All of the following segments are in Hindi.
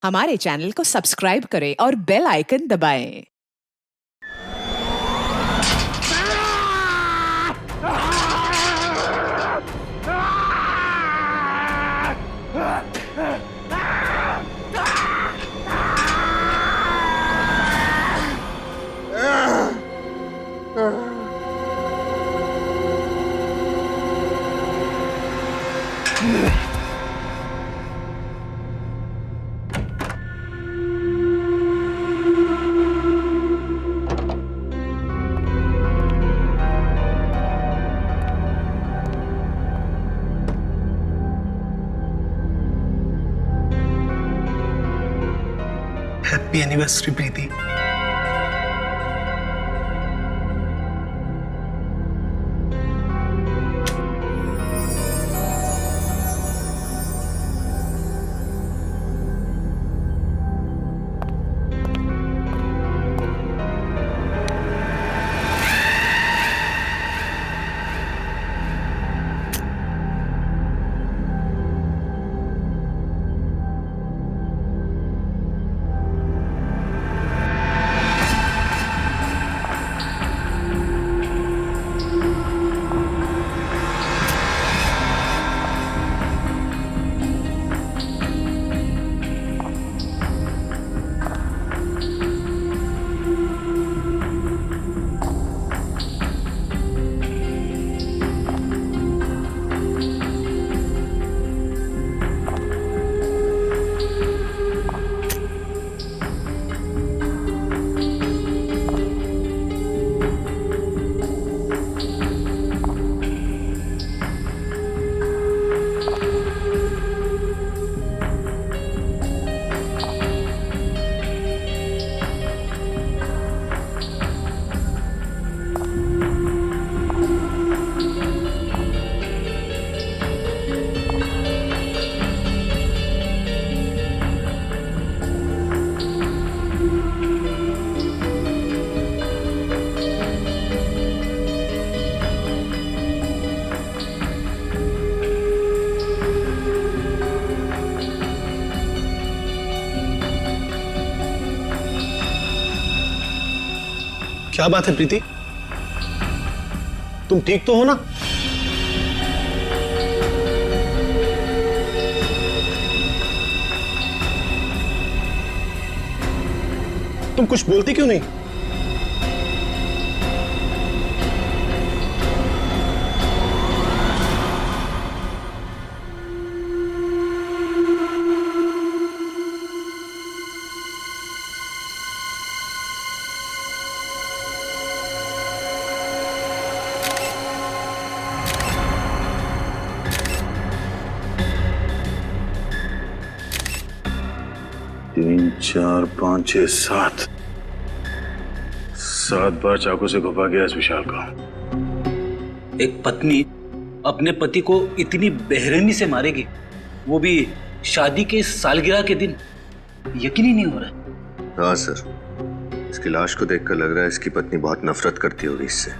हमारे चैनल को सब्सक्राइब करें और बेल आइकन दबाएं। हैप्पी एनिवर्सरी प्रीति। क्या बात है प्रीति, तुम ठीक तो हो ना? तुम कुछ बोलती क्यों नहीं? तीन, चार, पाँच, छह, सात बार चाकू से घुपा गया इस विशाल का। एक पत्नी अपने पति को इतनी बेरहमी से मारेगी, वो भी शादी के सालगिरह के दिन, यकीन ही नहीं हो रहा है। हाँ सर, इसकी लाश को देखकर लग रहा है इसकी पत्नी बहुत नफरत करती होगी इससे।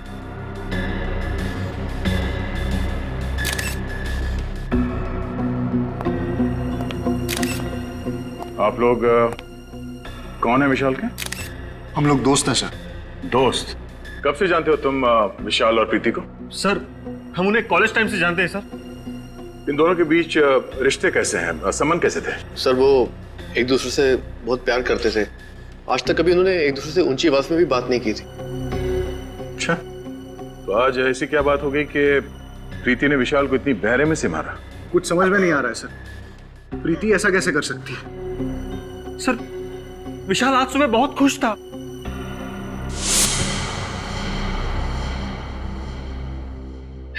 आप लोग कौन है विशाल के? हम लोग दोस्त हैं सर। दोस्त? कब से जानते हो तुम विशाल और प्रीति को? सर हम उन्हें कॉलेज टाइम से जानते हैं सर। इन दोनों के बीच रिश्ते कैसे हैं, संबंध कैसे थे? सर वो एक दूसरे से बहुत प्यार करते थे। आज तक कभी उन्होंने एक दूसरे से ऊंची आवाज में भी बात नहीं की थी। अच्छा, तो आज ऐसी क्या बात हो गई कि प्रीति ने विशाल को इतनी बेरहमी से मारा? कुछ समझ में नहीं आ रहा है सर, प्रीति ऐसा कैसे कर सकती है? सर विशाल आज सुबह बहुत खुश था।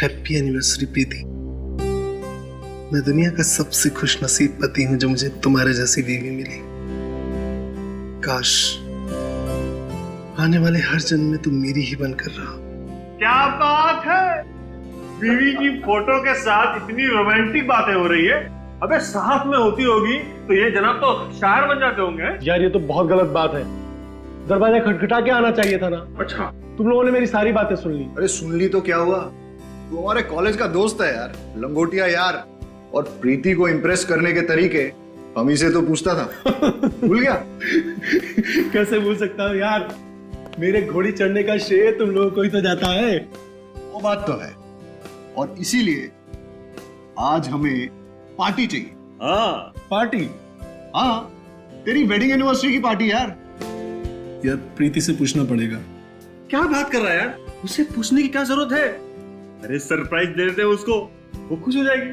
हैप्पी एनिवर्सरी प्रीति। मैं दुनिया का सबसे खुश नसीब पति हूं जो मुझे तुम्हारे जैसी बीवी मिली। काश आने वाले हर जन्म में तुम मेरी ही बनकर रहो। क्या बात है, बीवी की फोटो के साथ इतनी रोमांटिक बातें हो रही है। अबे साथ में होती होगी तो ये जनाब तो शायर बन जाते होंगे। यार ये तो बहुत गलत बात है, दरवाजा खटखटा के आना चाहिए था ना। अच्छा, तुम लोगों ने मेरी सारी बातें सुन ली। अरे सुन ली तो क्या हुआ, तू हमारे कॉलेज का दोस्त है यार, लंगोटिया यार। और प्रीति को इम्प्रेस करने के तरीके हम ही से तो पूछता था। भूल गया? कैसे भूल सकता हूँ यार, मेरे घोड़ी चढ़ने का श्रेय तुम लोगों को ही तो जाता है। वो बात तो है, और इसीलिए आज हमें पार्टी चाहिए। हाँ पार्टी। हाँ, तेरी वेडिंग एनिवर्सरी की पार्टी यार। यार प्रीति से पूछना पड़ेगा। क्या बात कर रहा है यार, उसे पूछने की क्या जरूरत है? अरे सरप्राइज दे देते उसको, वो खुश हो जाएगी।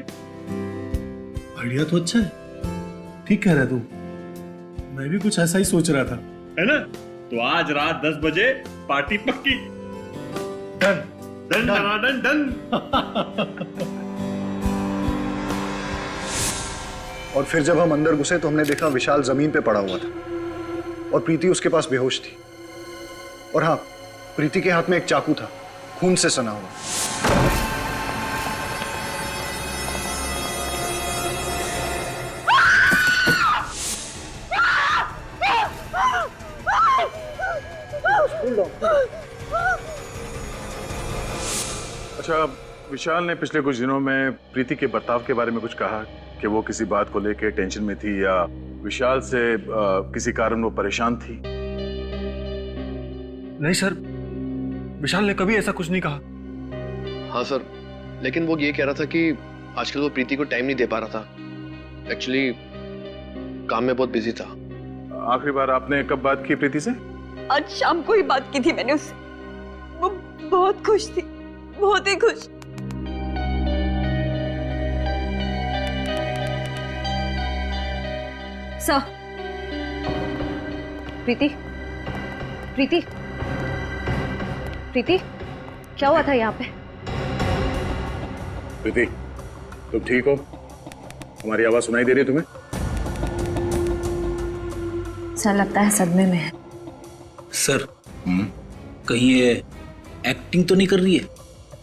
आइडिया तो अच्छा है, ठीक कह रहा है तू। मैं भी कुछ ऐसा ही सोच रहा था, है ना? तो आज रात 10 बजे पार्टी पक्की। Done done done done done. और फिर जब हम अंदर घुसे तो हमने देखा विशाल जमीन पे पड़ा हुआ था और प्रीति उसके पास बेहोश थी। और हाँ, प्रीति के हाथ में एक चाकू था, खून से सना हुआ। अच्छा, विशाल ने पिछले कुछ दिनों में प्रीति के बर्ताव के बारे में कुछ कहा कि वो किसी बात को लेकर टेंशन में थी या विशाल से किसी कारण वो परेशान थी? नहीं सर, विशाल ने कभी ऐसा कुछ नहीं कहा। हाँ सर, लेकिन वो ये कह रहा था कि आजकल वो प्रीति को टाइम नहीं दे पा रहा था। एक्चुअली काम में बहुत बिजी था। आखिरी बार आपने कब बात की प्रीति से? आज शाम को ही बात की थी मैंने उससे। वो बहुत खुश थी, बहुत ही खुश। सर, प्रीति, प्रीति, प्रीति, क्या हुआ था यहाँ पे? प्रीति, तुम ठीक हो? हमारी आवाज सुनाई दे रही है तुम्हें? सर, लगता है सदमे में है। सर, कहीं ये एक्टिंग तो नहीं कर रही है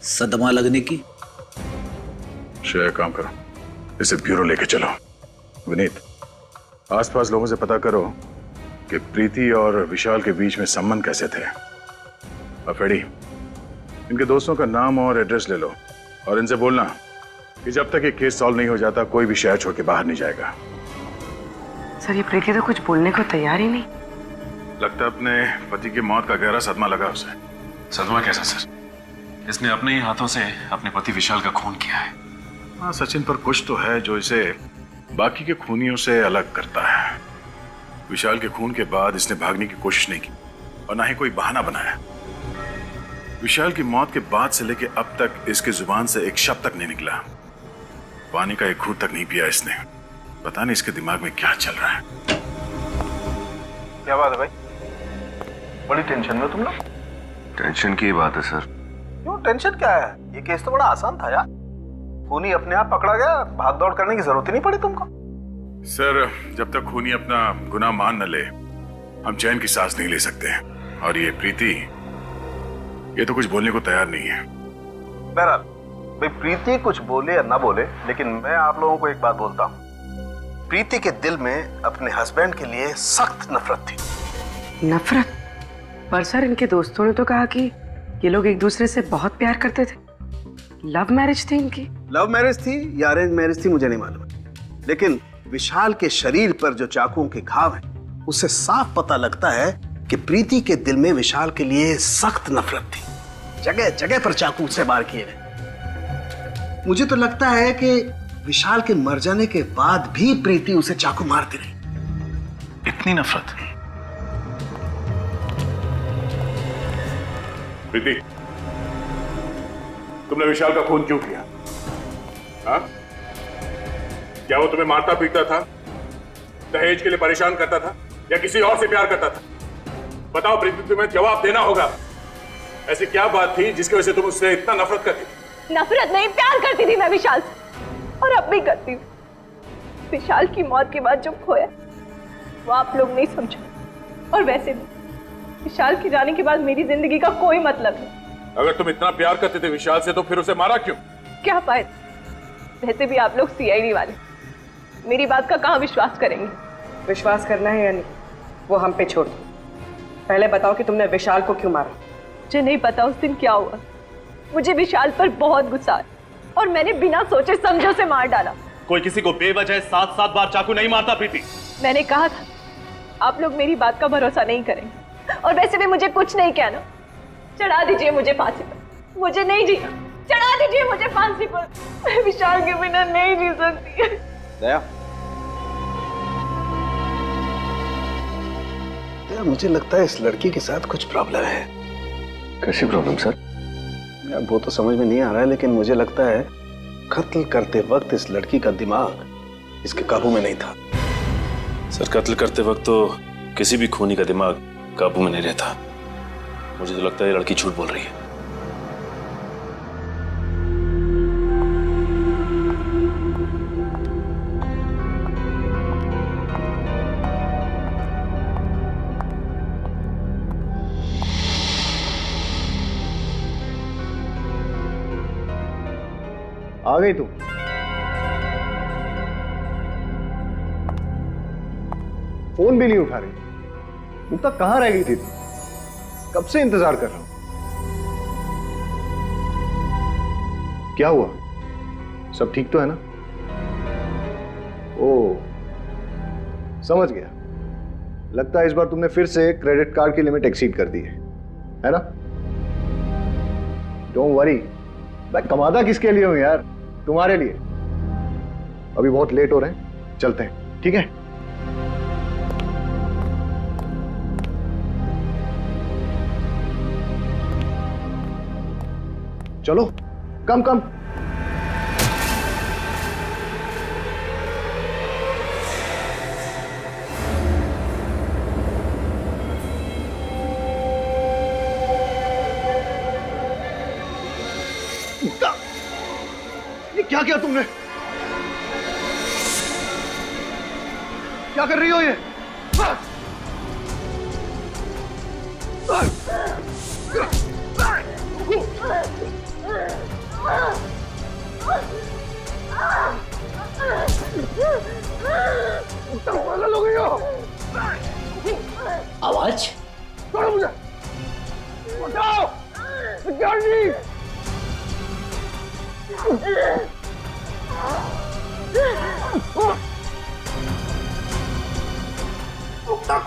सदमा लगने की? श्रेया, काम करो, इसे ब्यूरो लेके चलो। विनीत, आसपास लोगों से पता करो कि प्रीति और विशाल के बीच में संबंध कैसे थे। अफेडी, इनके दोस्तों का नाम और एड्रेस ले लो और इनसे बोलना कि जब तक ये केस सॉल्व नहीं हो जाता कोई भी शहर छोड़ के बाहर नहीं जाएगा। सर, ये प्रीति तो कुछ बोलने को तैयार ही नहीं। लगता है अपने पति की मौत का गहरा सदमा लगा उसे। सदमा कैसा सर? इसने अपने ही हाथों से अपने पति विशाल का खून किया है। हाँ सचिन, पर कुछ तो है जो इसे बाकी के खूनियों से अलग करता है। विशाल के खून के बाद इसने भागने की कोशिश नहीं की और ना ही कोई बहाना बनाया। विशाल की मौत के बाद से लेके अब तक इसकी जुबान से एक शब्द तक नहीं निकला। पानी का एक घूंट तक नहीं पिया इसने। पता नहीं इसके दिमाग में क्या चल रहा है। क्या बात है भाई? बड़ी टेंशन में तुम लोग? टेंशन की बात है सर। क्यों टेंशन क्या है? ये केस तो बड़ा आसान था यार। खूनी अपने आप पकड़ा गया, भाग दौड़ करने की जरूरत ही नहीं पड़ी तुमको। सर, जब तक खूनी अपना गुनाह मान न ले हम चैन की सांस नहीं ले सकते। और ये प्रीति, ये तो कुछ बोलने को तैयार नहीं है। बहरहाल भाई, प्रीति कुछ बोले या ना बोले, लेकिन मैं आप लोगों को एक बात बोलता हूँ, प्रीति के दिल में अपने हस्बैंड के लिए सख्त नफरत थी। नफरत? पर सर, इनके दोस्तों ने तो कहा कि ये लोग एक दूसरे से बहुत प्यार करते थे। लव मैरिज थी इनकी। लव मैरिज थी या अरेंज मैरिज थी मुझे नहीं मालूम, लेकिन विशाल के शरीर पर जो चाकुओं के घाव हैं, उससे साफ पता लगता है कि प्रीति के दिल में विशाल के लिए सख्त नफरत थी। जगह जगह पर चाकू से वार किए गए। मुझे तो लगता है कि विशाल के मर जाने के बाद भी प्रीति उसे चाकू मारती रही। इतनी नफरत? प्रीति, तुमने विशाल का खून क्यों किया? हाँ? क्या वो तुम्हें मारता पीटता था, दहेज के लिए परेशान करता था, या किसी और से प्यार करता था? बताओ प्रीति, तुम्हें जवाब देना होगा। ऐसी क्या बात थी जिसकी वजह से तुम उससे इतना नफरत करती थी? नफरत नहीं, प्यार करती थी मैं विशाल से, और अब भी करती हूँ। विशाल की मौत के बाद जो खोया वो आप लोग नहीं समझो, और वैसे भी विशाल के जाने के बाद मेरी जिंदगी का कोई मतलब नहीं। अगर तुम इतना प्यार करते थे विशाल से तो फिर उसे मारा क्यों? क्या फायदा? वैसे भी आप लोग सीआईडी वाले मेरी बात का कहाँ विश्वास करेंगे? विश्वास करना है या नहीं वो हम पे छोड़ दो। पहले बताओ कि तुमने विशाल को क्यों मारा? मुझे नहीं पता उस दिन क्या हुआ। मुझे विशाल पर बहुत गुस्सा है और मैंने बिना सोचे समझे उसे मार डाला। कोई किसी को बेवजह 7-7 बार चाकू नहीं मारता प्रीति। मैंने कहा था आप लोग मेरी बात का भरोसा नहीं करेंगे, और वैसे भी मुझे कुछ नहीं कहना। चढ़ा दीजिए मुझे फांसी पर, मुझे नहीं जीना। चढ़ा दीजिए मुझे फांसी पर, मैं विशाल के बिना नहीं जी सकती। दया, मुझे लगता है इस लड़की के साथ कुछ प्रॉब्लम है। कैसी प्रॉब्लम सर? यार वो तो समझ में नहीं आ रहा है, लेकिन मुझे लगता है कत्ल करते वक्त इस लड़की का दिमाग इसके काबू में नहीं था। सर कत्ल करते वक्त तो किसी भी खूनी का दिमाग काबू में नहीं रहता। मुझे तो लगता है ये लड़की झूठ बोल रही है। आ गई तुम? फोन भी नहीं उठा रही। मुक्ता कहां रह गई थी तुम? कब से इंतजार कर रहा हूं। क्या हुआ? सब ठीक तो है ना? ओ, समझ गया। लगता है इस बार तुमने फिर से क्रेडिट कार्ड की लिमिट एक्सीड कर दी है ना? डोंट वरी, मैं कमादा किसके लिए हूं यार? तुम्हारे लिए। अभी बहुत लेट हो रहे हैं, चलते हैं, ठीक है? चलो, कम कम। ये क्या किया तुमने? क्या कर रही हो ये? पागल हो गई हो? आवाज छोड़ो मुझे, उठाओ सिक्योरिटी।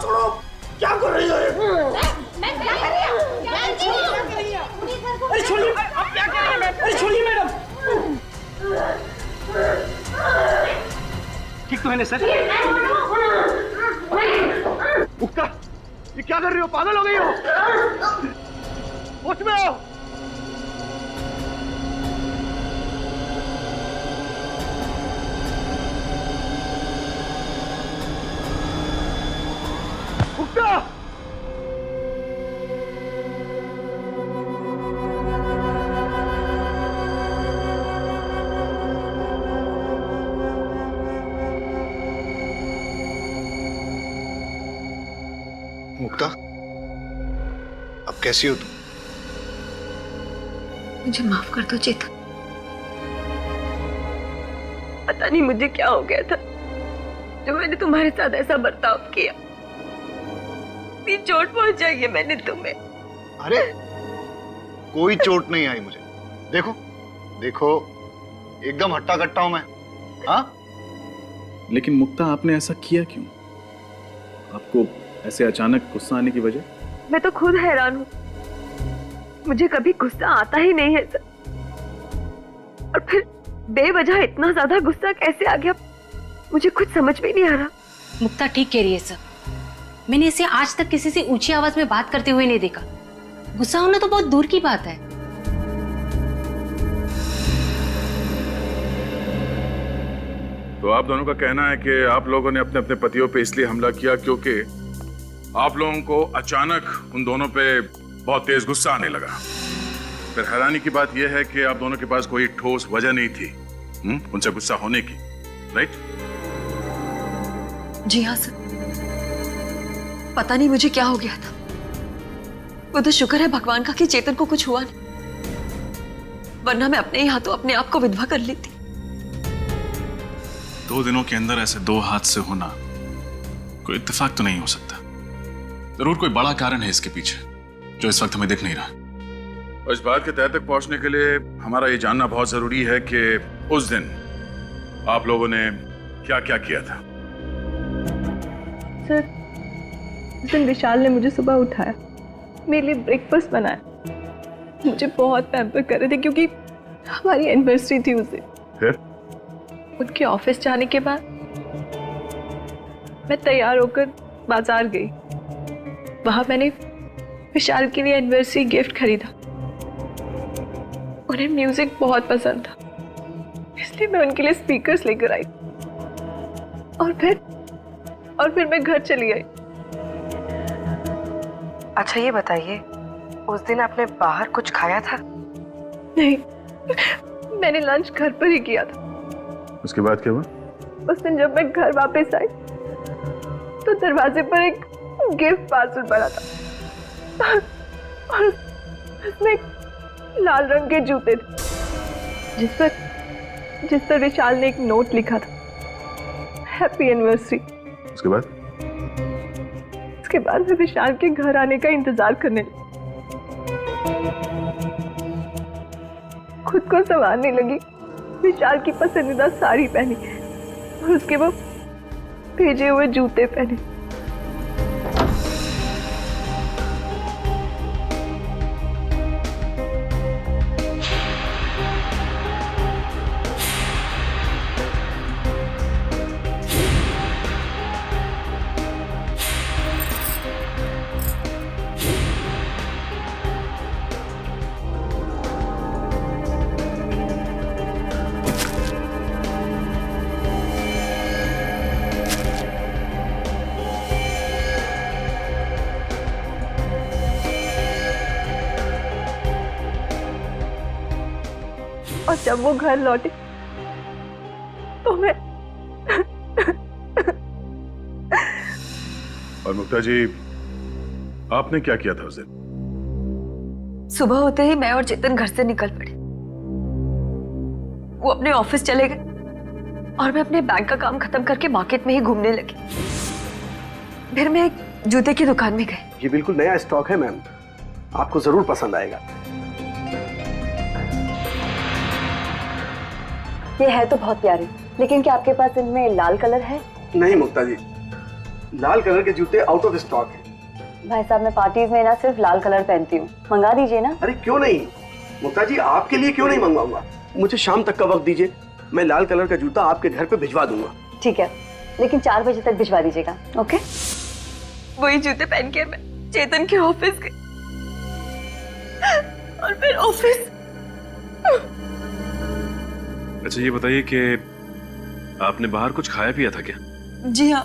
छोड़ो, क्या कर रही हो? मैं क्या कर रही हूँ? अरे छोड़िए, आप क्या कर रही हैं? अरे छोड़िए मैडम। ठीक तो है ना सर? मुक्ता, ये क्या कर रही हो? पागल हो गई हो? होश में आओ। मुक्ता! मुक्ता, अब कैसी हो तुम? मुझे माफ कर दो चेतन। पता नहीं मुझे क्या हो गया था जो मैंने तुम्हारे साथ ऐसा बर्ताव किया। इतनी चोट पहुंचाई है मैंने तुम्हें। अरे कोई चोट नहीं आई मुझे। देखो देखो, एकदम हट्टा कट्टा हूं मैं। हाँ, लेकिन मुक्ता आपने ऐसा किया क्यों? आपको ऐसे अचानक गुस्सा आने की वजह? मैं तो खुद हैरान हूँ, मुझे कभी गुस्सा आता ही नहीं है सर। और फिर बेवजह इतना ज्यादा गुस्सा कैसे आ गया, मुझे कुछ समझ में नहीं आ रहा। मुक्ता ठीक कह रही है सर, मैंने इसे आज तक किसी से ऊंची आवाज में बात करते हुए नहीं देखा। गुस्सा होना तो बहुत दूर की बात है। तो आप दोनों का कहना है कि आप लोगों ने अपने अपने पतियों पे इसलिए हमला किया क्योंकि आप लोगों को अचानक उन दोनों पे बहुत तेज गुस्सा आने लगा। फिर हैरानी की बात यह है कि आप दोनों के पास कोई ठोस वजह नहीं थी उनसे गुस्सा होने की, राइट? जी हाँ सर, पता नहीं मुझे क्या हो गया था। वो तो शुक्र है भगवान का कि चेतन को कुछ हुआ नहीं, वरना मैं अपने ही हाथों अपने आप को विधवा कर लेती। 2 दिनों के अंदर ऐसे 2 हादसे होना कोई इत्तेफाक तो नहीं हो सकता। जरूर कोई बड़ा कारण है इसके पीछे जो इस वक्त हमें दिख नहीं रहा। और इस बात के तह तक पहुंचने के लिए हमारा ये जानना बहुत जरूरी है कि उस दिन आप लोगों ने क्या क्या किया था? सर, उस दिन विशाल ने मुझे सुबह उठाया, मेरे लिए ब्रेकफास्ट बनाया, मुझे बहुत पैम्पर कर रहे थे क्योंकि हमारी एनिवर्सरी थी उस दिन। फिर उनके ऑफिस जाने के बाद मैं तैयार होकर बाजार गई। वहां मैंने विशाल के लिए एनिवर्सरी गिफ्ट खरीदा। उन्हें म्यूजिक बहुत पसंद था, इसलिए मैं उनके लिए स्पीकर्स लेकर आई और फिर मैं घर चली आई। अच्छा ये बताइए, उस दिन आपने बाहर कुछ खाया था? नहीं, मैंने लंच घर पर ही किया था। उसके बाद क्या हुआ? उस दिन जब मैं घर वापस आई तो दरवाजे पर एक गिफ्ट पार्सल पड़ा था और उसमें लाल रंग के जूते थे जिस पर विशाल ने एक नोट लिखा था, हैप्पी एनिवर्सरी। उसके बाद मैं विशाल के घर आने का इंतजार करने लगी। खुद को संभालने लगी, विशाल की पसंदीदा साड़ी पहनी और उसके वो भेजे हुए जूते पहने। और जब वो घर लौटे तो मैं और मुक्ता जी, आपने क्या किया था उस दिन? सुबह होते ही मैं और चेतन घर से निकल पड़े। वो अपने ऑफिस चले गए और मैं अपने बैंक का काम खत्म करके मार्केट में ही घूमने लगी। फिर मैं एक जूते की दुकान में गई। ये बिल्कुल नया स्टॉक है मैम, आपको जरूर पसंद आएगा। ये है तो बहुत प्यारे, लेकिन क्या आपके पास इनमें लाल कलर है? नहीं मुक्ता जी, लाल कलर के जूते आउट ऑफ स्टॉक है। भाई साहब, मैं पार्टीज में ना सिर्फ लाल कलर पहनती हूँ, मंगा दीजिए ना। अरे क्यों नहीं मुक्ता जी, आपके लिए क्यों नहीं मंगवाऊंगा। मुझे शाम तक का वक्त दीजिए, मैं लाल कलर का जूता आपके घर पे भिजवा दूंगा। ठीक है, लेकिन 4 बजे तक भिजवा दीजिएगा। ओके? वही जूते पहन के मैं चेतन के ऑफिस गई और फिर ऑफिस। अच्छा ये बताइए कि आपने बाहर कुछ खाया पिया था क्या? जी हाँ,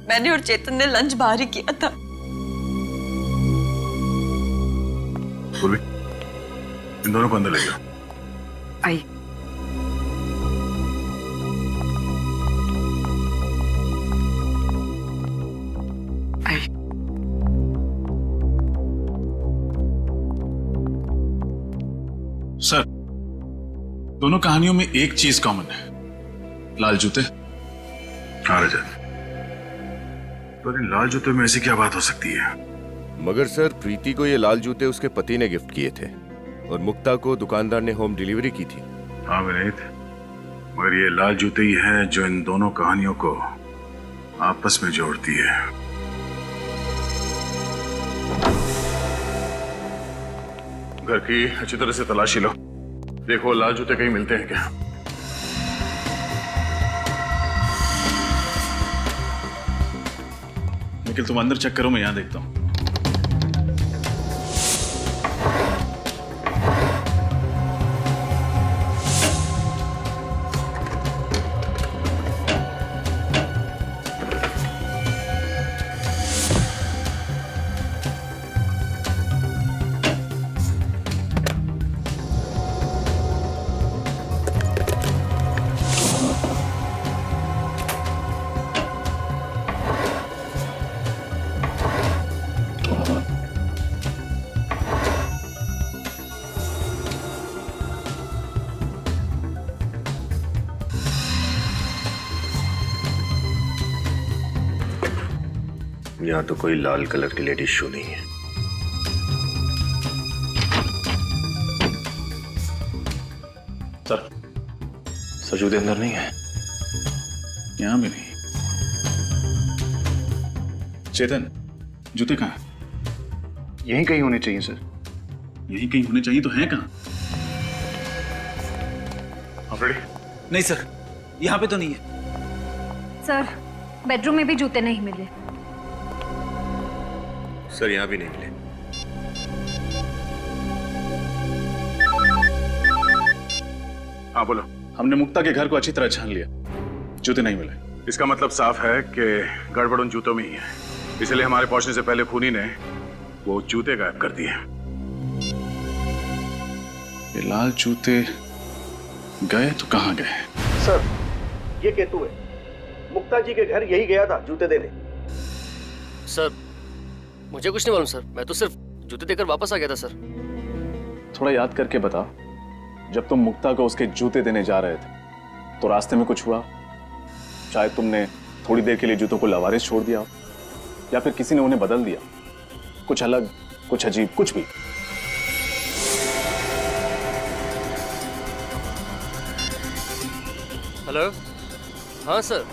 मैंने और चेतन ने लंच बाहर ही किया था। बोली, इन दोनों को अंदर ले जाओ। आई। सर, दोनों कहानियों में एक चीज कॉमन है, लाल जूते। हाँ रजत, तो इन लाल जूते में ऐसी क्या बात हो सकती है? मगर सर, प्रीति को ये लाल जूते उसके पति ने गिफ्ट किए थे और मुक्ता को दुकानदार ने होम डिलीवरी की थी। हाँ विनीत, मगर ये लाल जूते ही हैं जो इन दोनों कहानियों को आपस में जोड़ती है। घर की अच्छी तरह से तलाशी लो, देखो लाल जूते कहीं मिलते हैं क्या। निखिल तुम अंदर चेक करो, मैं यहां देखता हूं। यहाँ तो कोई लाल कलर की लेडीज शू नहीं है। सर, जूते अंदर नहीं है। यहां भी नहीं। चेतन, जूते कहाँ हैं? यहीं कहीं होने चाहिए सर। यहीं कहीं होने चाहिए तो हैं कहाँ? आप रेडी? नहीं सर, यहाँ पे तो नहीं है। सर, बेडरूम में भी जूते नहीं मिले। सर यहाँ भी नहीं मिले। हाँ बोलो। हमने मुक्ता के घर को अच्छी तरह छान लिया, जूते नहीं मिले। इसका मतलब साफ है कि गड़बड़ उन जूतों में ही है, इसलिए हमारे पहुंचने से पहले खूनी ने वो जूते गायब कर दिए। ये लाल जूते गए तो कहाँ गए? सर, ये केतु है। मुक्ता जी के घर यही गया था जूते देने। सर, मुझे कुछ नहीं मालूम सर, मैं तो सिर्फ जूते देकर वापस आ गया था सर। थोड़ा याद करके बता, जब तुम मुक्ता को उसके जूते देने जा रहे थे तो रास्ते में कुछ हुआ? शायद तुमने थोड़ी देर के लिए जूतों को लवारिस छोड़ दिया, या फिर किसी ने उन्हें बदल दिया, कुछ अलग, कुछ अजीब, कुछ भी। हेलो, हाँ सर,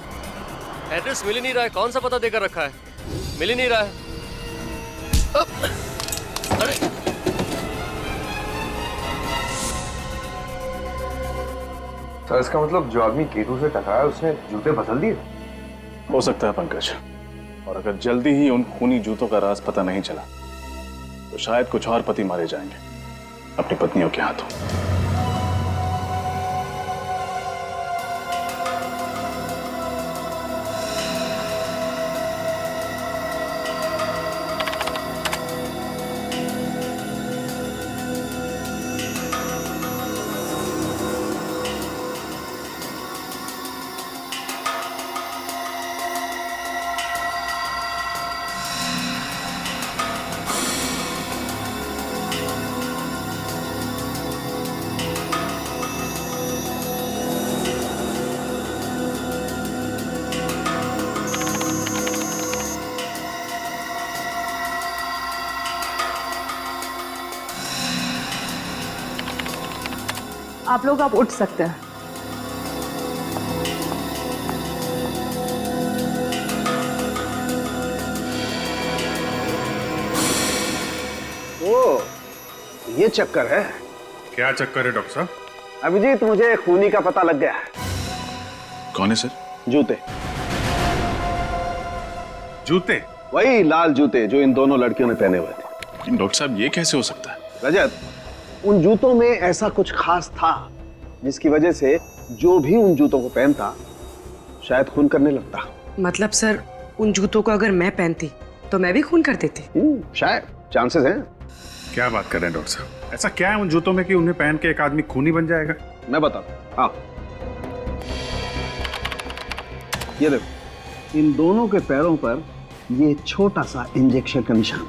एड्रेस मिल ही नहीं रहा है। कौन सा पता देकर रखा है? मिल ही नहीं रहा है। अरे सर, इसका मतलब जो आदमी केतु से टकराया उसने जूते बदल दिए? हो सकता है पंकज, और अगर जल्दी ही उन खूनी जूतों का राज पता नहीं चला तो शायद कुछ और पति मारे जाएंगे अपनी पत्नियों के हाथों। आप लोग अब उठ सकते हैं। ओ, ये चक्कर है। क्या चक्कर है डॉक्टर साहब? अभिजीत, मुझे खूनी का पता लग गया है। कौन है सर? जूते। जूते? वही लाल जूते जो इन दोनों लड़कियों ने पहने हुए थे। डॉक्टर साहब, ये कैसे हो सकता है? रजत, उन जूतों में ऐसा कुछ खास था जिसकी वजह से जो भी उन जूतों को पहनता शायद खून करने लगता। मतलब सर, उन जूतों को अगर मैं पहनती तो मैं भी खून कर देती? शायद, चांसेस हैं। क्या बात कर रहे हैं डॉक्टर साहब? ऐसा क्या है उन जूतों में कि उन्हें पहन के एक आदमी खूनी बन जाएगा? मैं बताता हूं। ये देखो, इन दोनों के पैरों पर ये छोटा सा इंजेक्शन का निशान।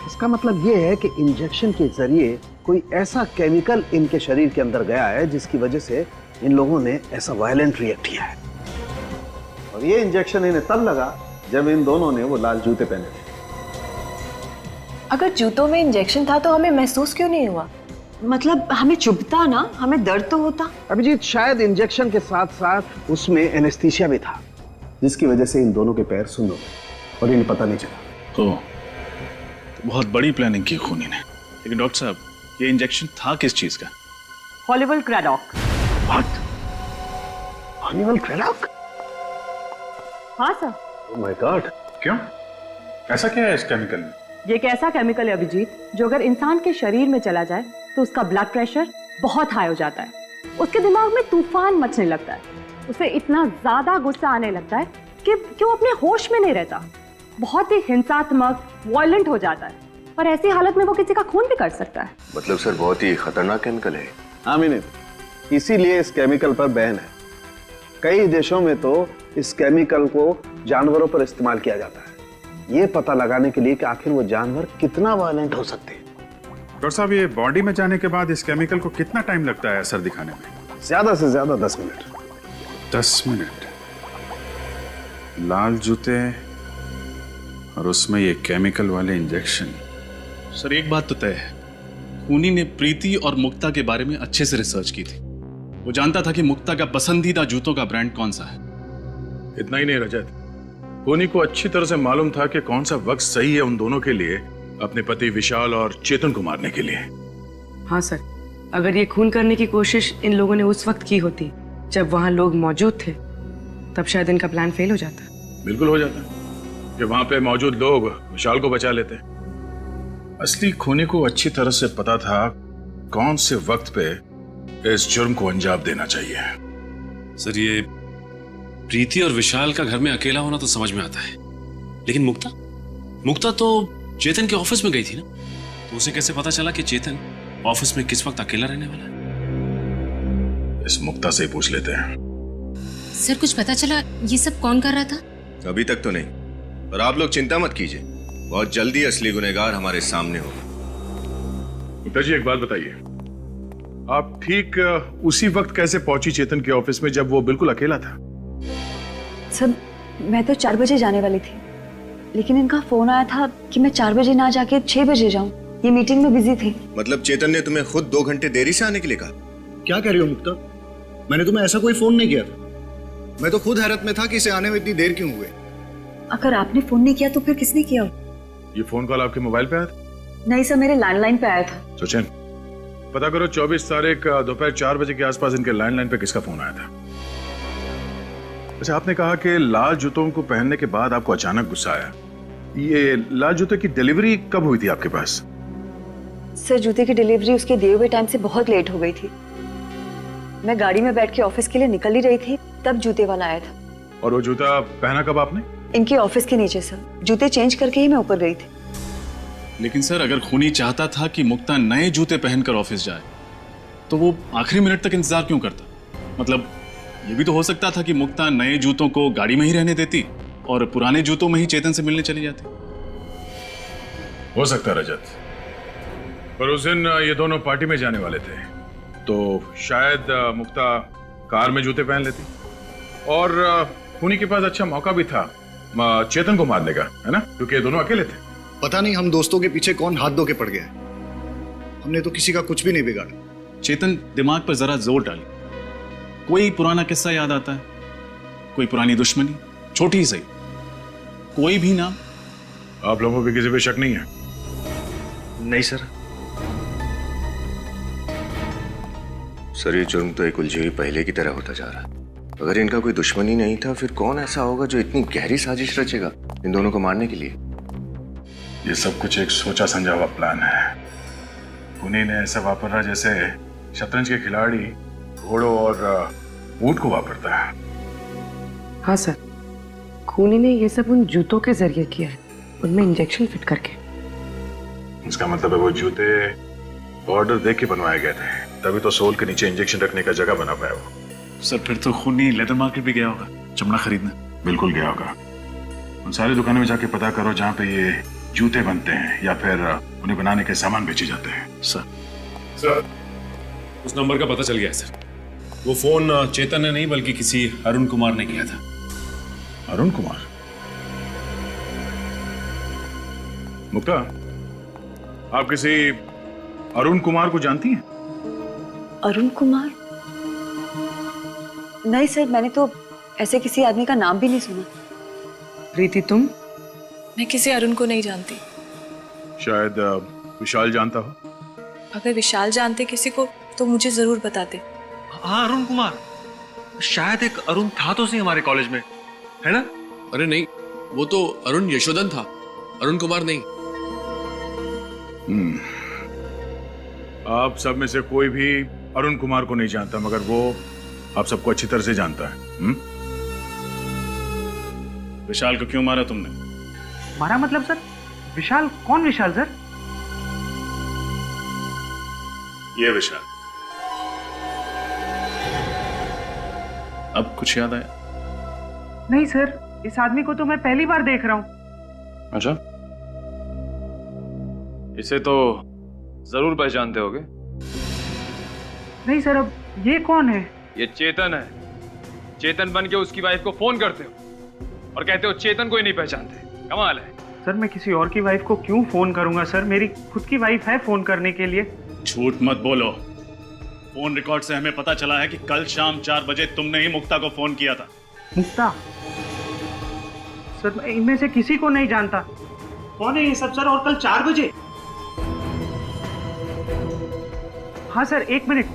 इसका मतलब ये है कि इंजेक्शन के जरिए कोई ऐसा केमिकल इनके शरीर के अंदर गया है जिसकी वजह से इन लोगों ने ऐसा वायलेंट रिएक्ट किया है। और ये इंजेक्शन इन्हें तब लगा जब इन दोनों ने वो लाल जूते पहने थे। अगर जूतों में इंजेक्शन था तो हमें महसूस क्यों नहीं हुआ? मतलब हमें चुभता ना, हमें दर्द तो होता। अभिजीत, शायद इंजेक्शन के साथ साथ उसमें एनेस्थीसिया भी था जिसकी वजह से इन दोनों के पैर सुन्न हो गए और इन्हें पता नहीं चला। तो बहुत बड़ी प्लानिंग की खूनी ने। लेकिन डॉक्टर साहब, ये इंजेक्शन था किस चीज का? हॉलीवुड क्रेडॉक। व्हाट? हॉलीवुड क्रेडॉक? हाँ सर। Oh my God. क्यों? ऐसा क्या है इस केमिकल में? ये एक ऐसा केमिकल है अभिजीत, जो अगर इंसान के शरीर में चला जाए तो उसका ब्लड प्रेशर बहुत हाई हो जाता है, उसके दिमाग में तूफान मचने लगता है, उसे इतना ज्यादा गुस्सा आने लगता है कि वो अपने होश में नहीं रहता, बहुत ही हिंसात्मक, वायलेंट हो जाता है, और ऐसी हालत में वो किसी का खून भी कर सकता है। मतलब सर, बहुत ही खतरनाक केमिकल है। हाँ मीने, इसीलिए इस केमिकल पर बैन है। कई देशों में तो इस केमिकल को जानवरों पर इस्तेमाल किया जाता है, ये पता लगाने के लिए कि आखिर वो जानवर कितना वायलेंट हो सकते हैं। डॉक्टर साहब, ये बॉडी में जाने के बाद इस केमिकल को कितना टाइम लगता है असर दिखाने में? ज्यादा से ज्यादा 10 मिनट। 10 मिनट? लाल जूते और उसमें ये केमिकल वाले इंजेक्शन। सर, एक बात तो तय है, खूनी ने प्रीति और मुक्ता के बारे में अच्छे से रिसर्च की थी। वो जानता था कि मुक्ता का पसंदीदा जूतों का ब्रांड कौन सा है, इतना ही नहीं रजत, खूनी को अच्छी तरह से मालूम था कि कौन सा वक्त सही है उन दोनों के लिए अपने पति विशाल और चेतन को मारने के लिए। हाँ सर, अगर ये खून करने की कोशिश इन लोगों ने उस वक्त की होती जब वहां लोग मौजूद थे, तब शायद इनका प्लान फेल हो जाता। बिल्कुल हो जाता कि वहां पे मौजूद लोग विशाल को बचा लेते। असली खूनी को अच्छी तरह से पता था कौन से वक्त पे इस जुर्म को अंजाम देना चाहिए। सर, ये प्रीति और विशाल का घर में अकेला होना तो समझ में आता है, लेकिन मुक्ता तो चेतन के ऑफिस में गई थी ना, तो उसे कैसे पता चला कि चेतन ऑफिस में किस वक्त अकेला रहने वाला है? इस मुक्ता से ही पूछ लेते हैं। सर, कुछ पता चला ये सब कौन कर रहा था? अभी तक तो नहीं, पर आप लोग चिंता मत कीजिए, बहुत जल्दी असली गुनहगार हमारे सामने होगा। मुक्ता जी, एक बात बताइए, आप ठीक उसी वक्त कैसे पहुंची चेतन के ऑफिस में जब वो बिल्कुल अकेला था? सर, मैं तो 4 बजे जाने वाली थी, लेकिन इनका फोन आया था कि मैं 4 बजे ना जाके 6 बजे जाऊं। ये मीटिंग में बिजी थे। मतलब चेतन ने तुम्हें खुद 2 घंटे देरी से आने के लिए कहा? क्या कह रही हो मुक्ता? मैंने तुम्हें ऐसा कोई फोन नहीं किया था। मैं तो खुद हैरत में था कि इसे आने में इतनी देर क्यों हुई। अगर आपने फोन नहीं किया तो फिर किसने किया? ये फोन कॉल आपके मोबाइल पे आया था? नहीं सर, मेरे लैंडलाइन पे आया था। सचिन, पता करो 24 तारीख दोपहर 4 बजे के आसपास इनके लैंडलाइन पे किसका फोन आया था। अच्छा, आपने कहा कि लाल जूतों को पहनने के बाद आपको अचानक गुस्सा आया। ये लाल जूते की डिलीवरी कब हुई थी आपके पास? सर, जूते की डिलीवरी उसके दिए हुए टाइम से बहुत लेट हो गई थी। मैं गाड़ी में बैठ के ऑफिस के लिए निकल ही रही थी, तब जूते वाला आया था। और वो जूता पहना कब आपने? इनके ऑफिस के नीचे सर। जूते चेंज करके ही मैं ऊपर गई थी। लेकिन सर, अगर खूनी चाहता था कि मुक्ता नए जूते पहनकर ऑफिस जाए, तो वो आखिरी मिनट तक इंतजार क्यों करता? मतलब ये भी तो हो सकता था कि मुक्ता नए जूतों को गाड़ी में ही रहने देती और पुराने जूतों में ही चेतन से मिलने चली जाती। हो सकता रजत, पर उस दिन ये दोनों पार्टी में जाने वाले थे, तो शायद मुक्ता कार में जूते पहन लेती और खूनी के पास अच्छा मौका भी था चेतन को मारने का, है ना, क्योंकि ये दोनों अकेले थे। पता नहीं हम दोस्तों के पीछे कौन हाथ धो के पड़ गया। हमने तो किसी का कुछ भी नहीं बिगाड़ा। चेतन, दिमाग पर जरा जोर डाली। कोई पुराना किस्सा याद आता है? कोई पुरानी दुश्मनी, छोटी ही सही, कोई भी नाम? आप लोगों को किसी पे शक नहीं है? नहीं सर। सर, ये जुर्म तो एक उलझी हुई पहले की तरह होता जा रहा है। अगर इनका कोई दुश्मनी नहीं था, फिर कौन ऐसा होगा जो इतनी गहरी साजिश रचेगा इन दोनों को मारने के लिए? ये सब कुछ एक सोचा समझा हुआ प्लान है। खूनी ने ऐसा वापरा जैसे शतरंज के खिलाड़ी घोड़ों और ऊंट को वापरता है। हाँ सर, खूनी ने ये सब उन जूतों के जरिए किया है, उनमें इंजेक्शन फिट करके। इसका मतलब है वो जूते ऑर्डर देख के बनवाए गए थे, तभी तो सोल के नीचे इंजेक्शन रखने का जगह बना पाया वो। सर, फिर तो खूनी लेदर मार्केट भी गया होगा चमड़ा खरीदने। बिल्कुल गया होगा। उन सारी दुकानों में जाके पता करो जहाँ पे ये जूते बनते हैं या फिर उन्हें बनाने के सामान बेचे जाते हैं। सर, उस नंबर का पता चल गया है सर। वो फोन चेतन ने नहीं बल्कि किसी अरुण कुमार ने किया था। अरुण कुमार? मुक्ता, आप किसी अरुण कुमार को जानती हैं? अरुण कुमार? नहीं सर, मैंने तो ऐसे किसी आदमी का नाम भी नहीं सुना। प्रीति, तुम? मैं किसी अरुण को नहीं जानती। शायद विशाल जानता हो। अगर विशाल जानते किसी को तो मुझे जरूर बताते। हाँ, अरुण कुमार। शायद एक अरुण था तो सही हमारे कॉलेज में, है ना? अरे नहीं, वो तो अरुण यशोधन था, अरुण कुमार नहीं। आप सब में से कोई भी अरुण कुमार को नहीं जानता, मगर वो आप सबको अच्छी तरह से जानता है। विशाल को क्यों मारा तुमने? मारा मतलब सर? विशाल? कौन विशाल सर? ये विशाल। अब कुछ याद आया? नहीं सर, इस आदमी को तो मैं पहली बार देख रहा हूं। अच्छा, इसे तो जरूर पहचानते होगे। नहीं सर, अब ये कौन है? ये चेतन है। चेतन बन के उसकी वाइफ को फोन करते हो और कहते हो चेतन को ही नहीं पहचानते। कमाल है। सर, मैं किसी और की वाइफ को क्यों फोन करूंगा सर? मेरी खुद की वाइफ है फोन करने के लिए। झूठ मत बोलो। फोन रिकॉर्ड से हमें पता चला है कि कल शाम 4 बजे तुमने ही मुक्ता को फोन किया था। मुक्ता? सर मैं इनमें से किसी को नहीं जानता। कौन है ये सब सर? और कल 4 बजे? हाँ सर, 1 मिनट।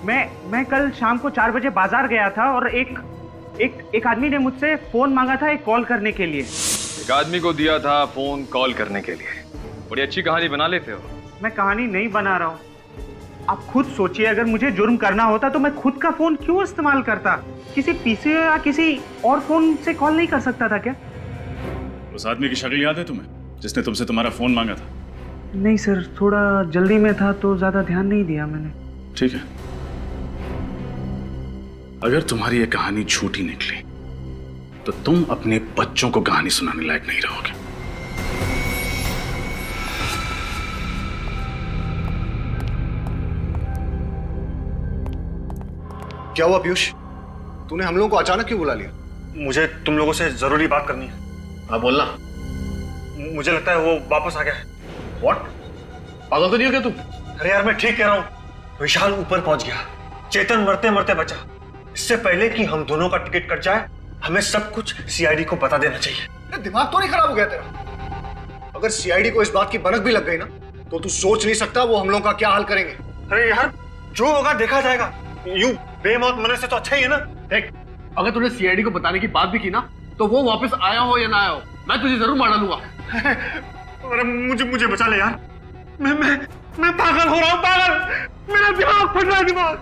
मैं कल शाम को 4 बजे बाजार गया था और एक आदमी ने मुझसे फोन मांगा था एक कॉल करने के लिए। एक आदमी को दिया था फोन कॉल करने के लिए। बड़ी अच्छी कहानी बना लेते हो। मैं कहानी नहीं बना रहा हूँ, आप खुद सोचिए, अगर मुझे जुर्म करना होता तो मैं खुद का फोन क्यों इस्तेमाल करता? किसी पीसी या किसी और फोन से कॉल नहीं कर सकता था क्या? उस आदमी की शक्ल याद है तुम्हें जिसने तुमसे तुम्हारा फोन मांगा था? नहीं सर, थोड़ा जल्दी में था तो ज्यादा ध्यान नहीं दिया मैंने। ठीक है, अगर तुम्हारी ये कहानी झूठी निकली तो तुम अपने बच्चों को कहानी सुनाने लायक नहीं रहोगे। क्या हुआ पीयूष? तूने हम लोगों को अचानक क्यों बुला लिया? मुझे तुम लोगों से जरूरी बात करनी है। हाँ बोलना। मुझे लगता है वो वापस आ गया है। What? पागल तो नहीं हो क्या तू? अरे यार मैं ठीक कह रहा हूँ, विशाल ऊपर पहुंच गया, चेतन मरते मरते बचा। इससे पहले कि हम दोनों का टिकट कट जाए हमें सब कुछ सीआईडी को बता देना चाहिए। दिमाग तो नहीं खराब हो गया तेरा? अगर सीआईडी को इस बात की भनक भी लग गई ना तो तू सोच नहीं सकता वो हम लोगों का क्या हाल करेंगे। अरे यार जो होगा देखा जाएगा, यूं बेमौत मरने से तो अच्छा ही है ना। देख, अगर तूने सीआईडी को बताने की बात भी की ना तो वो वापस आया हो या ना आया हो, मैं तुझे जरूर मार डालूंगा। अरे मुझे बचा ले यार, मैं पागल हो रहा हूँ, पागल। मेरा दिमाग फट रहा है, दिमाग।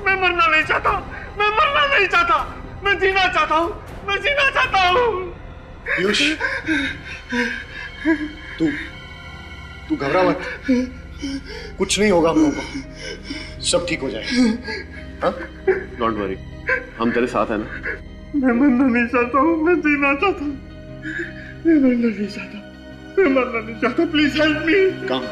मैं मरना नहीं चाहता, मैं मरना नहीं चाहता, मैं जीना चाहता हूँ, मैं जीना चाहता हूँ। पीयूष, तू घबरा मत, कुछ नहीं होगा हम लोगों को, सब ठीक हो जाएगा। डोंट वरी, हम तेरे साथ हैं ना। मैं मरना नहीं चाहता हूँ, मैं जीना चाहता हूँ, मैं मरना नहीं चाहता, मैं मरना नहीं चाहता, प्लीज हेल्प मी। कम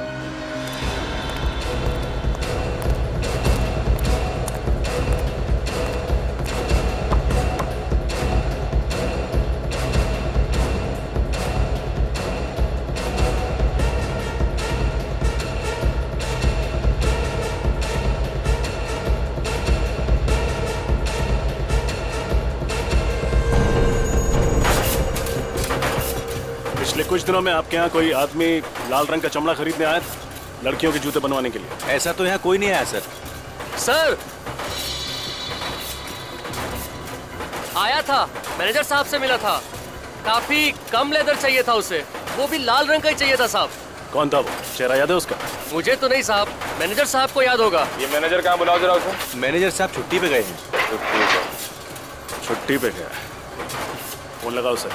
कुछ दिनों में आपके यहाँ कोई आदमी लाल रंग का चमड़ा खरीदने आया था लड़कियों के जूते बनवाने के लिए? ऐसा तो यहाँ कोई नहीं आया सर। सर आया था, मैनेजर साहब से मिला था, काफी कम लेदर चाहिए था उसे, वो भी लाल रंग का ही चाहिए था साहब। कौन था वो? चेहरा याद है उसका? मुझे तो नहीं साहब, मैनेजर साहब को याद होगा। ये मैनेजर कहाँ, बुलाओ जरा उसे। मैनेजर साहब छुट्टी पे गए हैं। छुट्टी पे गया? फोन लगाओ उसे,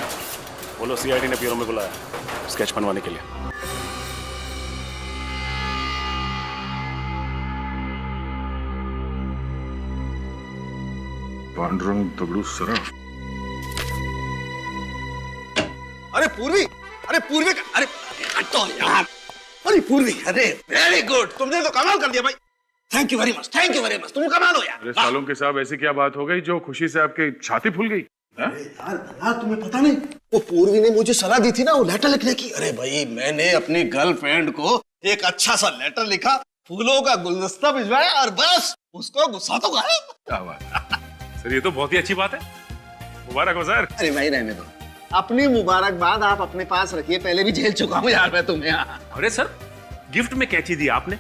बोलो सीआईडी ने ब्यूरो में बुलाया स्केच बनवाने के लिए। पांडुरंग दगड़ू सराफ। अरे पूर्वी, अरे तो यार, अरे पूर्वी, अरे वेरी गुड, तुमने तो कमाल कर दिया भाई। Thank you very much, thank you very much, तुम कमाल हो यार। अरे सालों के साहब, ऐसी क्या बात हो गई जो खुशी से आपकी छाती फूल गई? यार तुम्हें पता नहीं, वो पूर्वी ने मुझे सलाह दी थी ना वो लेटर लिखने की। अरे भाई मैंने अपनी गर्लफ्रेंड को एक अच्छा सा लेटर लिखा, फूलों का गुलदस्ता भिजवाया और बस उसको गुस्सा तो गायब। क्या बात सर, ये तो बहुत ही अच्छी बात है, मुबारक हो सर। अरे भाई रहने दो, अपनी मुबारकबाद आप अपने पास रखिए, पहले भी झेल चुका हूँ यार मैं तुम्हें। अरे सर, गिफ्ट में कैंची दी आपने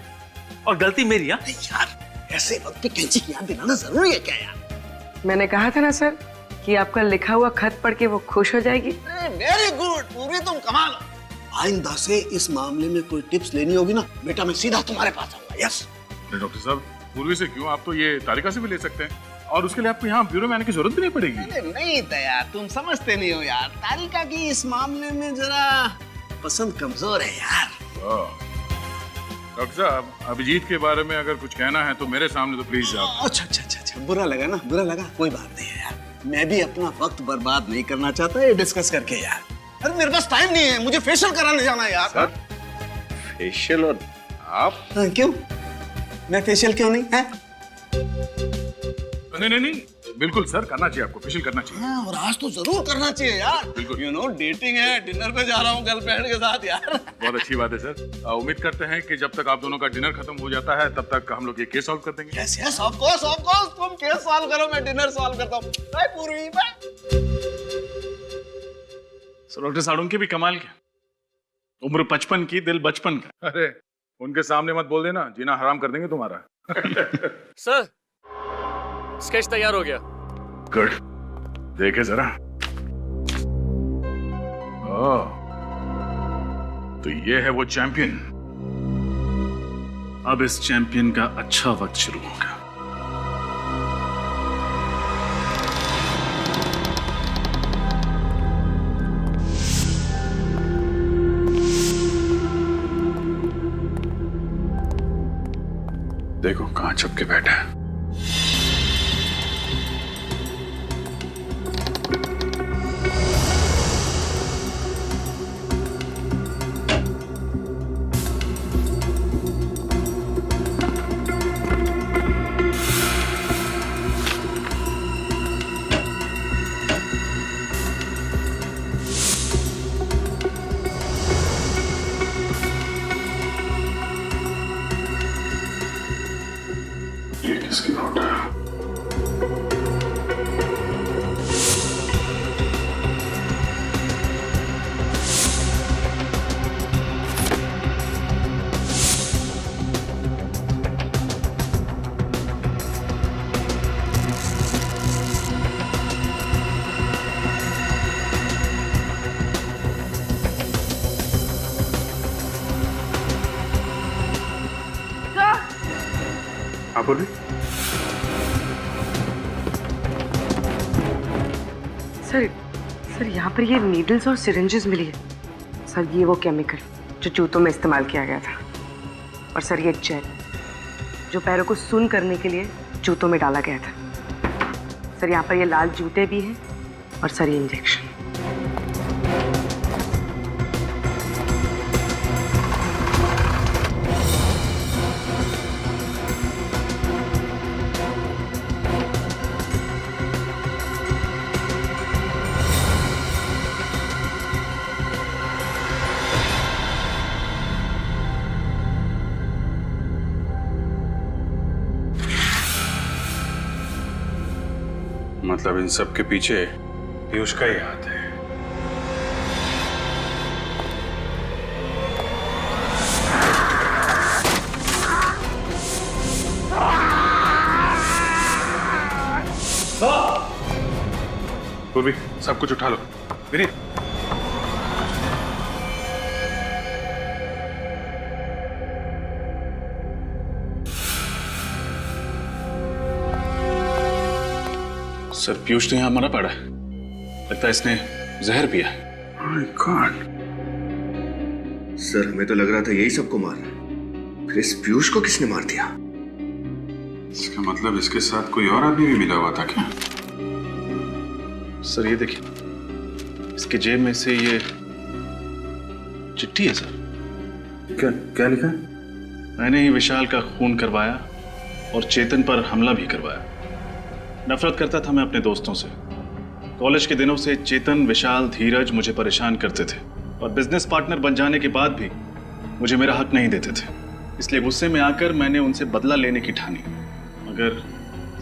और गलती मेरी। यार ऐसे वक्त पे कैंची की याद दिलाना जरूरी है क्या यार? मैंने कहा था ना सर कि आपका लिखा हुआ खत पढ़ के वो खुश हो जाएगी। वेरी गुड पूरी, तुम कमाल हो। आइंदा से इस मामले में कोई टिप्स लेनी होगी ना बेटा, मैं सीधा तुम्हारे पास आऊंगा। यस डॉक्टर साहब, पूर्वी से क्यों, आप तो ये तालिका से भी ले सकते हैं और उसके लिए आपको यहाँ ब्यूरो में आने की जरूरत भी नहीं पड़ेगी। नहीं दया, तुम समझते नहीं हो यार, तालिका की इस मामले में जरा पसंद कमजोर है यार। डॉक्टर साहब, अभिजीत के बारे में अगर कुछ कहना है तो मेरे सामने तो प्लीज आप। अच्छा, बुरा लगा ना, बुरा लगा, कोई बात नहीं है यार, मैं भी अपना वक्त बर्बाद नहीं करना चाहता ये डिस्कस करके यार। अरे मेरे पास टाइम नहीं है, मुझे फेशियल कराने जाना है यार। Sir, facial? और आप? क्यों, मैं फेशियल क्यों नहीं है? नहीं, बिल्कुल सर, करना चाहिए आपको, फेशियल करना चाहिए। हाँ, और आज तो जरूर करना चाहिए यार। बिल्कुल। यू नो डेटिंग है, डिनर पे जा रहा हूँ गर्लफ्रेंड के साथ यार। बहुत अच्छी बात है सर, उम्मीद करते हैं कि जब तक आप दोनों का डिनर खत्म हो जाता है तब तक हम लोग ये केस सॉल्व कर देंगे। यस, ऑफ कोर्स, तुम केस सॉल्व करो, मैं डिनर सॉल्व करता हूँ। बाय पूर्वी, बाय। सर डॉक्टर साड़ुंकी भी कमाल के, उम्र 55 की, दिल बचपन का। अरे उनके सामने मत बोल देना, जीना हराम कर देंगे तुम्हारा। सर स्केच तैयार हो गया। गुड, देखे जरा। ओह, तो ये है वो चैंपियन। अब इस चैंपियन का अच्छा वक्त शुरू होगा। देखो कहां छुप के बैठा है। ये किसकी नोट है? आप बोलिए। सर यहाँ पर ये नीडल्स और सिरिंजेस मिली है। सर ये वो केमिकल जो जूतों में इस्तेमाल किया गया था, और सर ये जेल जो पैरों को सुन्न करने के लिए जूतों में डाला गया था। सर यहाँ पर ये लाल जूते भी हैं, और सर ये इंजेक्शन। मतलब इन सब के पीछे पीयूष का ही हाथ है। पूर्वी, सब कुछ उठा लो। विनीत, सर पीयूष तो यहाँ मरा पड़ा है, लगता है इसने जहर पिया। My God। सर हमें तो लग रहा था यही सबको मार रहा है, फिर इस पीयूष को किसने मार दिया? इसका मतलब इसके साथ कोई और आदमी भी मिला हुआ था क्या? सर ये देखिए, इसके जेब में से ये चिट्ठी है सर। क्या लिखा? मैंने ही विशाल का खून करवाया और चेतन पर हमला भी करवाया। नफरत करता था मैं अपने दोस्तों से। कॉलेज के दिनों से चेतन, विशाल, धीरज मुझे परेशान करते थे, और बिजनेस पार्टनर बन जाने के बाद भी मुझे मेरा हक नहीं देते थे। इसलिए गुस्से में आकर मैंने उनसे बदला लेने की ठानी। अगर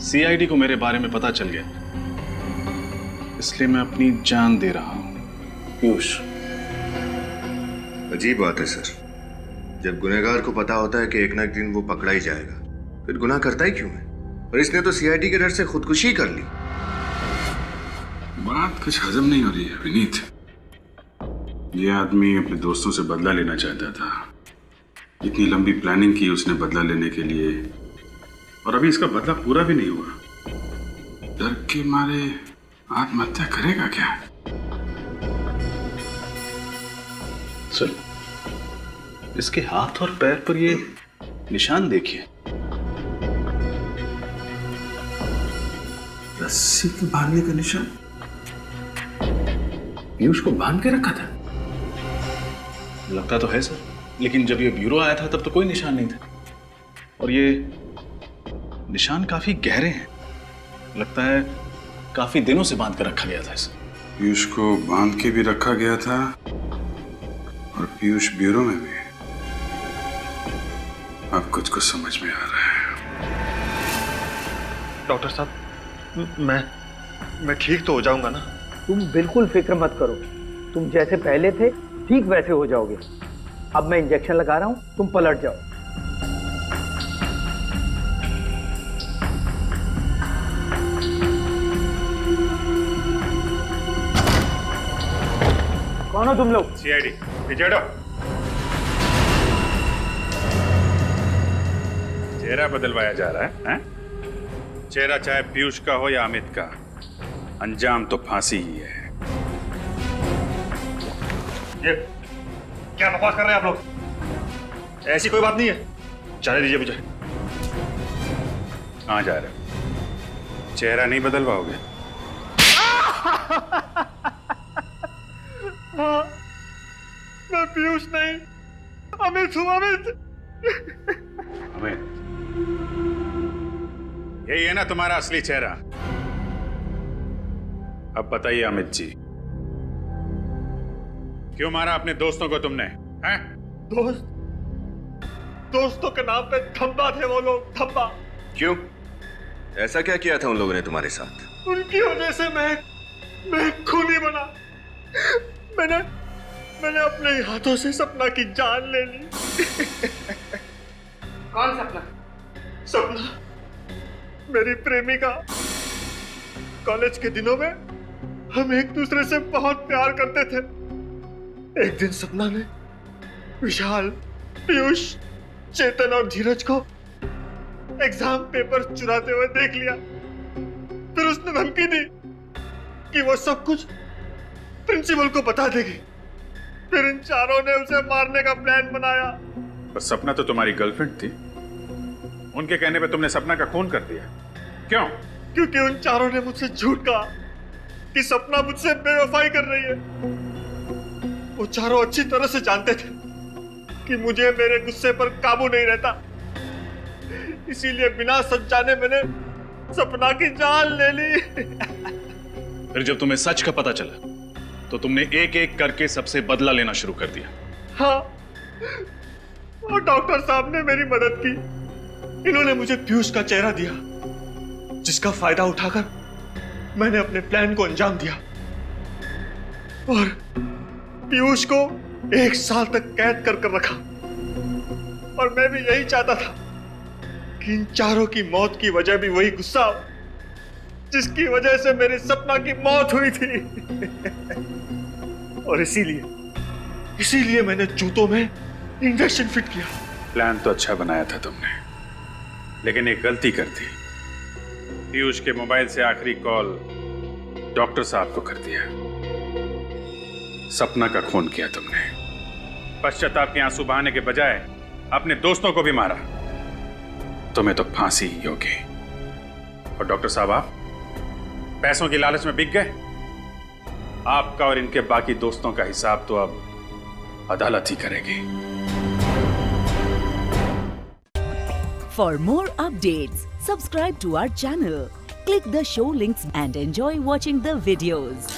सीआईडी को मेरे बारे में पता चल गया, इसलिए मैं अपनी जान दे रहा हूं। पीयूष, अजीब बात है सर, जब गुनहगार को पता होता है कि एक ना एक दिन वो पकड़ा ही जाएगा, फिर गुनाह करता ही क्यों है? और इसने तो सीआईडी के डर से खुदकुशी कर ली। बात कुछ हजम नहीं हो रही है विनीत। ये आदमी अपने दोस्तों से बदला लेना चाहता था। इतनी लंबी प्लानिंग की उसने बदला लेने के लिए, और अभी इसका बदला पूरा भी नहीं हुआ। डर के मारे आत्महत्या करेगा क्या? सर इसके हाथ और पैर पर ये निशान देखिए। रस्सी के बांधने का निशान। पीयूष को बांध के रखा था। लगता तो है सर, लेकिन जब ये ब्यूरो आया था तब तो कोई निशान नहीं था, और ये निशान काफी गहरे हैं। लगता है काफी दिनों से बांध कर रखा गया था इसे। पीयूष को बांध के भी रखा गया था, और पीयूष ब्यूरो में भी। अब कुछ समझ में आ रहा है। डॉक्टर साहब, मैं ठीक तो हो जाऊंगा ना? तुम बिल्कुल फिक्र मत करो, तुम जैसे पहले थे ठीक वैसे हो जाओगे। अब मैं इंजेक्शन लगा रहा हूं, तुम पलट जाओ। कौन हो तुम लोग? सीआईडी, पीछे हटो। चेहरा बदलवाया जा रहा है, हैं? चेहरा चाहे पीयूष का हो या अमित का, अंजाम तो फांसी ही है। ये क्या बकवास कर रहे हैं आप लोग? ऐसी कोई बात नहीं है, जाने दीजिए मुझे। कहाँ जा रहे हो? चेहरा नहीं बदलवाओगे? हाँ, मैं पीयूष नहीं, अमित हूँ, अमित। अमित, यही है ना तुम्हारा असली चेहरा? अब बताइए अमित जी, क्यों मारा अपने दोस्तों को तुमने? हैं? दोस्तों के नाम पे धब्बा थे वो लोग, धब्बा। क्यों? ऐसा क्या किया था उन लोगों ने तुम्हारे साथ? उनकी वजह से मैं खूनी बना। मैंने अपने हाथों से सपना की जान ले ली। कौन सपना? सपना मेरी प्रेमिका। कॉलेज के दिनों में हम एक दूसरे से बहुत प्यार करते थे। एक दिन सपना ने विशाल, पीयूष, चेतन और धीरज को एग्जाम पेपर चुराते हुए देख लिया। फिर उसने धमकी दी कि वो सब कुछ प्रिंसिपल को बता देगी। फिर इन चारों ने उसे मारने का प्लान बनाया। पर सपना तो तुम्हारी गर्लफ्रेंड थी, उनके कहने पे तुमने सपना का खून कर दिया। क्यों? क्योंकि उन चारों ने मुझसे झूठ कहा कि सपना मुझसे बेवफाई कर रही है। वो चारों अच्छी तरह से जानते थे कि मुझे मेरे गुस्से पर काबू नहीं रहता, इसीलिए बिना सच जाने मैंने सपना की जान ले ली। फिर जब तुम्हें सच का पता चला तो तुमने एक एक करके सबसे बदला लेना शुरू कर दिया। हाँ, और डॉक्टर साहब ने मेरी मदद की। इन्होंने मुझे पीयूष का चेहरा दिया, जिसका फायदा उठाकर मैंने अपने प्लान को अंजाम दिया और पीयूष को 1 साल तक कैद कर रखा। और मैं भी यही चाहता था कि इन चारों की मौत की वजह भी वही गुस्सा हो जिसकी वजह से मेरे सपना की मौत हुई थी। और इसीलिए मैंने जूतों में इंजेक्शन फिट किया। प्लान तो अच्छा बनाया था तुमने, लेकिन एक गलती कर दी। पीयूष के मोबाइल से आखिरी कॉल डॉक्टर साहब को कर दिया। सपना का खून किया तुमने। पश्चाताप के आंसू बहाने के बजाय अपने दोस्तों को भी मारा। तुम्हें तो फांसी ही होगी। और डॉक्टर साहब, आप पैसों की लालच में बिक गए। आपका और इनके बाकी दोस्तों का हिसाब तो अब अदालत ही करेगी। For more updates, subscribe to our channel, click the show links and enjoy watching the videos.